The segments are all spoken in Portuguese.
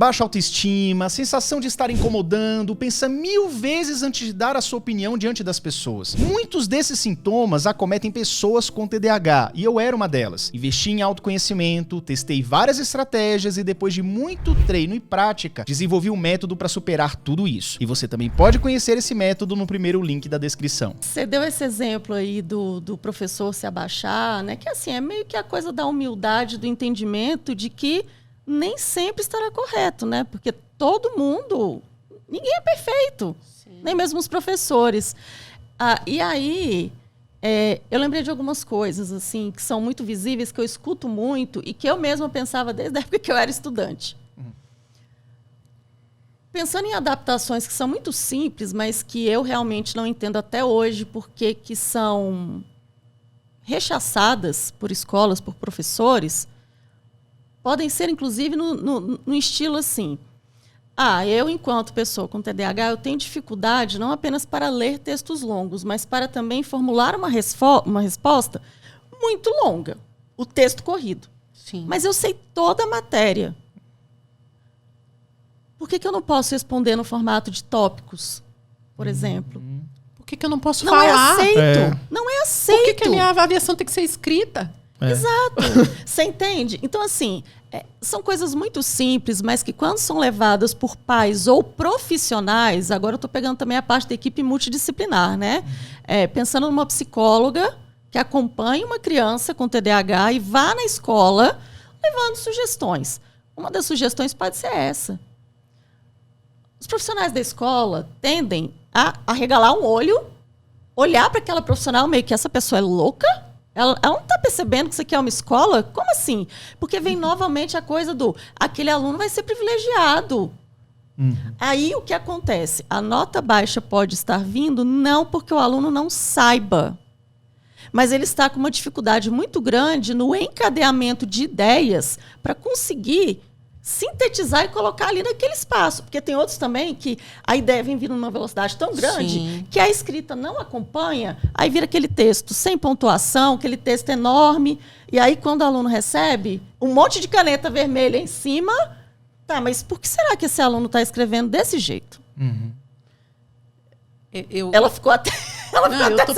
baixa autoestima, sensação de estar incomodando, pensa 1000 vezes antes de dar a sua opinião diante das pessoas. Muitos desses sintomas acometem pessoas com TDAH, e eu era uma delas. Investi em autoconhecimento, testei várias estratégias e depois de muito treino e prática, desenvolvi um método para superar tudo isso. E você também pode conhecer esse método no primeiro link da descrição. Você deu esse exemplo aí do professor se abaixar, né? Que assim, é meio que a coisa da humildade, do entendimento de que nem sempre estará correto, né? Porque todo mundo, ninguém é perfeito, nem mesmo os professores. E aí, eu lembrei de algumas coisas assim que são muito visíveis, que eu escuto muito e que eu mesma pensava desde a época que eu era estudante. Pensando em adaptações que são muito simples, mas que eu realmente não entendo até hoje porque que são rechaçadas por escolas, por professores, podem ser, inclusive, no estilo assim. Eu, enquanto pessoa com TDAH, eu tenho dificuldade não apenas para ler textos longos, mas para também formular uma resposta muito longa, o texto corrido. Sim. Mas eu sei toda a matéria. Por que eu não posso responder no formato de tópicos, por exemplo? Por que eu não posso Não falar? é aceito. Não é aceito. Por que a minha avaliação tem que ser escrita? Exato. Você entende? Então, assim, são coisas muito simples, mas que quando são levadas por pais ou profissionais, agora eu estou pegando também a parte da equipe multidisciplinar, né? Pensando numa psicóloga que acompanhe uma criança com TDAH e vá na escola levando sugestões. Uma das sugestões pode ser essa. Os profissionais da escola tendem a arregalar um olho, olhar para aquela profissional meio que essa pessoa é louca. Ela não está percebendo que isso aqui é uma escola? Como assim? Porque vem novamente a coisa do aquele aluno vai ser privilegiado. Aí o que acontece? A nota baixa pode estar vindo não porque o aluno não saiba, mas ele está com uma dificuldade muito grande no encadeamento de ideias para conseguir sintetizar e colocar ali naquele espaço. Porque tem outros também que a ideia vem vindo numa velocidade tão grande que a escrita não acompanha, aí vira aquele texto sem pontuação, aquele texto enorme, e aí quando o aluno recebe um monte de caneta vermelha em cima, mas por que será que esse aluno está escrevendo desse jeito? Ela ficou até,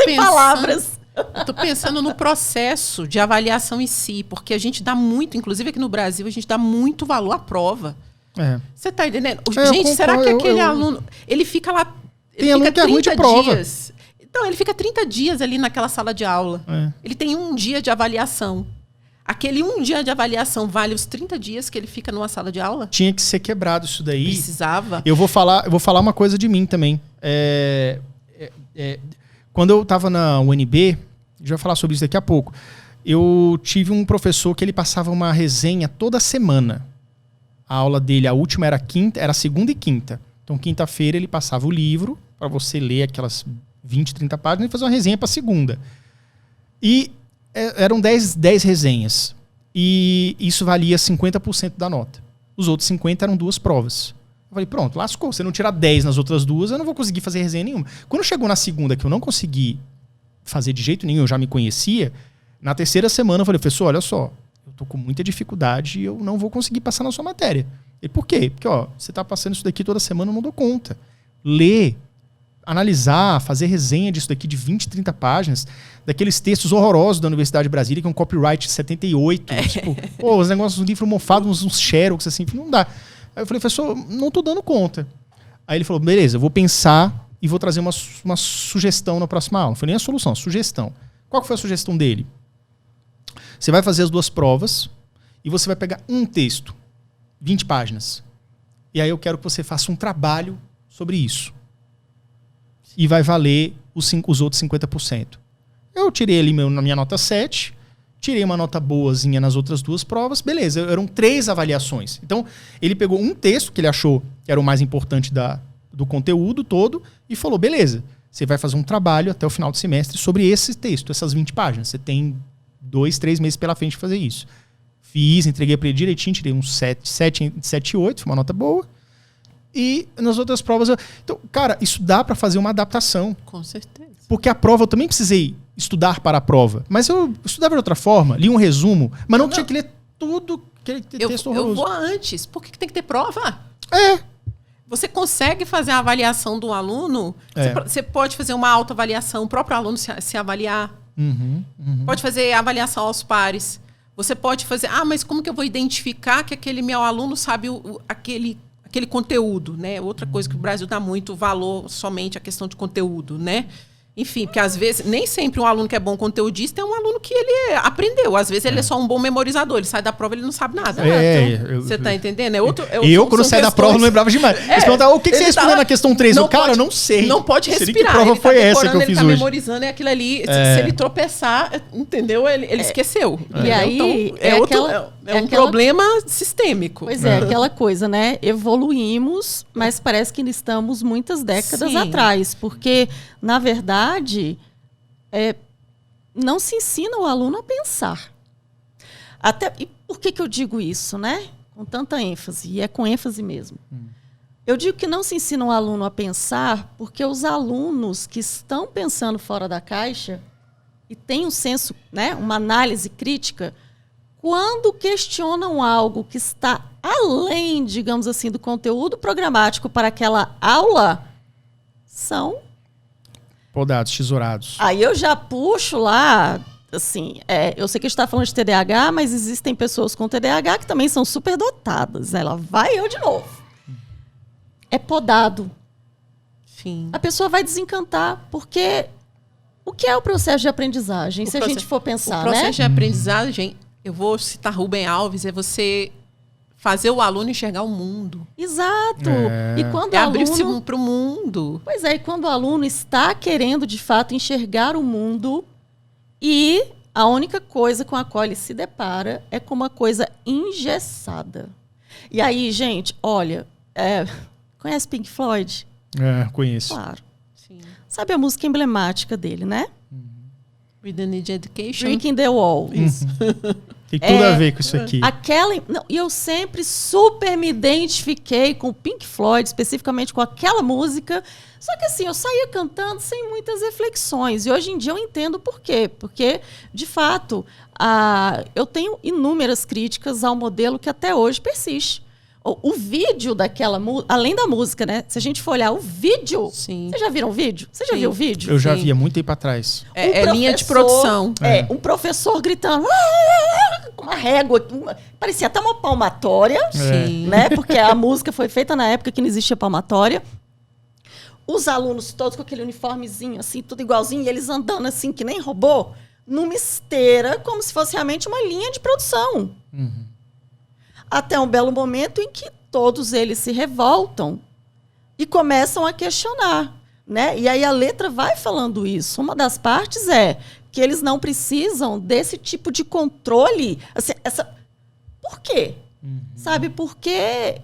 sem palavras. Eu estou pensando no processo de avaliação em si, porque a gente dá muito, inclusive aqui no Brasil, a gente dá muito valor à prova. Você está entendendo? Gente, será que aquele aluno, ele fica lá, ele fica 30 dias. Então, ele fica 30 dias ali naquela sala de aula. Ele tem um dia de avaliação. Aquele um dia de avaliação vale os 30 dias que ele fica numa sala de aula? Tinha que ser quebrado isso daí. Precisava. Eu vou falar uma coisa de mim também. Quando eu estava na UNB, a gente vai falar sobre isso daqui a pouco, eu tive um professor que ele passava uma resenha toda semana. A aula dele, a última era segunda e quinta. Então, quinta-feira ele passava o livro para você ler aquelas 20, 30 páginas e fazer uma resenha para segunda. E eram 10 resenhas. E isso valia 50% da nota. Os outros 50% eram 2 provas. Eu falei, pronto, lascou. Se eu não tirar 10 nas outras 2, eu não vou conseguir fazer resenha nenhuma. Quando chegou na segunda, que eu não consegui fazer de jeito nenhum, eu já me conhecia, na terceira semana eu falei, professor, olha só, eu tô com muita dificuldade e eu não vou conseguir passar na sua matéria. E por quê? Porque, você tá passando isso daqui toda semana, eu não dou conta. Ler, analisar, fazer resenha disso daqui de 20, 30 páginas, daqueles textos horrorosos da Universidade de Brasília, que é um copyright de 78, tipo, os negócios, um livro mofado, uns xerox, assim, não dá. Aí eu falei, professor, não tô dando conta. Aí ele falou, beleza, eu vou pensar e vou trazer uma sugestão na próxima aula. Não foi nem a solução, a sugestão. Qual que foi a sugestão dele? Você vai fazer as 2 provas e você vai pegar um texto, 20 páginas. E aí eu quero que você faça um trabalho sobre isso. E vai valer os outros 50%. Eu tirei ali na minha nota 7, tirei uma nota boazinha nas outras 2 provas, beleza, eram 3 avaliações. Então, ele pegou um texto que ele achou que era o mais importante do conteúdo todo e falou, beleza, você vai fazer um trabalho até o final do semestre sobre esse texto, essas 20 páginas. Você tem 2, 3 meses pela frente de fazer isso. Fiz, entreguei para ele direitinho, tirei um 7, 8, foi uma nota boa. E nas outras provas... Então, cara, isso dá para fazer uma adaptação. Com certeza. Porque a prova eu também precisei estudar para a prova. Mas eu estudava de outra forma, li um resumo, mas não tinha que ler tudo texto horroroso. Eu vou antes. Por que tem que ter prova? É. Você consegue fazer a avaliação do aluno. Você pode fazer uma autoavaliação, o próprio aluno se avaliar. Pode fazer avaliação aos pares. Você pode fazer... mas como que eu vou identificar que aquele meu aluno sabe aquele conteúdo, né? Outra coisa que o Brasil dá muito valor somente à questão de conteúdo, né? Enfim, porque às vezes, nem sempre um aluno que é bom conteudista é um aluno que ele aprendeu. Às vezes ele é só um bom memorizador. Ele sai da prova e ele não sabe nada. Você tá entendendo? Quando saí da prova, não lembrava demais. Eles perguntavam, o que você respondeu na questão 3? Eu não sei. Não pode respirar. Que prova foi essa que eu fiz hoje? Ele tá memorizando, é aquilo ali. Se ele tropeçar, entendeu? Ele esqueceu. E aí, então, um problema sistêmico. Pois é, aquela coisa, né? Evoluímos, mas parece que estamos muitas décadas atrás. Porque, na verdade, não se ensina o aluno a pensar. E por que eu digo isso, né? Com tanta ênfase, e é com ênfase mesmo. Eu digo que não se ensina o aluno a pensar porque os alunos que estão pensando fora da caixa e têm um senso, né, uma análise crítica, quando questionam algo que está além, digamos assim, do conteúdo programático para aquela aula, são podados, tesourados. Aí eu já puxo lá, assim, eu sei que a gente está falando de TDAH, mas existem pessoas com TDAH que também são superdotadas. Ela vai eu de novo. É podado. Sim. A pessoa vai desencantar, porque o que é o processo de aprendizagem, a gente for pensar, né? O processo de aprendizagem, eu vou citar Rubem Alves, é você fazer o aluno enxergar o mundo. Exato. E quando o aluno abrir-se para o mundo. Pois é, e quando o aluno está querendo, de fato, enxergar o mundo e a única coisa com a qual ele se depara é com uma coisa engessada. E aí, gente, olha, conhece Pink Floyd? Conheço. Claro. Sim. Sabe a música emblemática dele, né? We Don't Need Education. Brick in the Wall. Isso. Tem tudo a ver com isso aqui. E eu sempre super me identifiquei com o Pink Floyd, especificamente com aquela música. Só que assim, eu saía cantando sem muitas reflexões. E hoje em dia eu entendo por quê. Porque, de fato, eu tenho inúmeras críticas ao modelo que até hoje persiste. O vídeo daquela música, além da música, né? Se a gente for olhar o vídeo... Sim. Vocês já viram o vídeo? Você já viu o vídeo? Eu já vi, há muito tempo atrás. Linha de produção. Um professor gritando com uma régua. Parecia até uma palmatória. Sim. Né? Porque a música foi feita na época que não existia palmatória. Os alunos todos com aquele uniformezinho, assim, tudo igualzinho. E eles andando assim, que nem robô, numa esteira, como se fosse realmente uma linha de produção. Até um belo momento em que todos eles se revoltam e começam a questionar, né? E aí a letra vai falando isso. Uma das partes é que eles não precisam desse tipo de controle. Assim, Por quê? Sabe, porque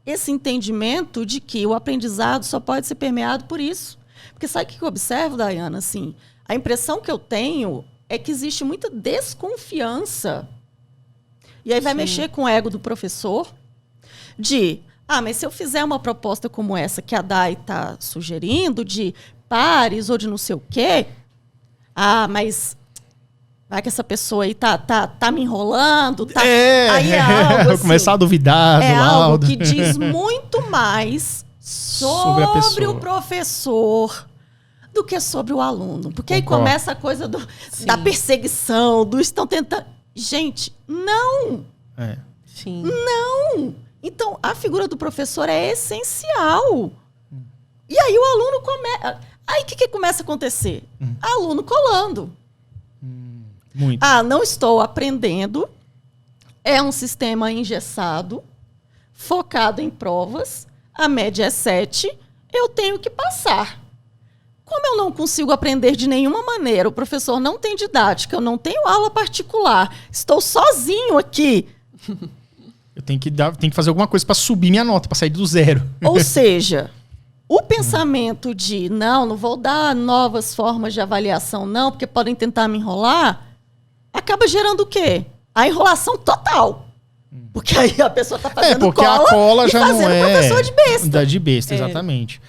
esse entendimento de que o aprendizado só pode ser permeado por isso. Porque sabe o que eu observo, Dayana? Assim, a impressão que eu tenho é que existe muita desconfiança. E aí vai mexer com o ego do professor mas se eu fizer uma proposta como essa que a Day está sugerindo, de pares ou de não sei o quê, mas vai que essa pessoa aí tá me enrolando, aí é algo assim, começar a duvidar do laudo. Algo que diz muito mais sobre o professor do que sobre o aluno. Porque aí começa a coisa da perseguição, do estão tentando... Gente, não! Sim. Não! Então, a figura do professor é essencial. E aí o aluno começa... Aí o que começa a acontecer? Aluno colando. Muito. Não estou aprendendo. É um sistema engessado, focado em provas. A média é 7. Eu tenho que passar. Como eu não consigo aprender de nenhuma maneira, o professor não tem didática, eu não tenho aula particular, estou sozinho aqui. Eu tenho que fazer alguma coisa para subir minha nota, para sair do 0. Ou seja, o pensamento de não vou dar novas formas de avaliação, não, porque podem tentar me enrolar, acaba gerando o quê? A enrolação total. Porque aí a pessoa está fazendo porque a cola já não é professor de besta. De besta, exatamente.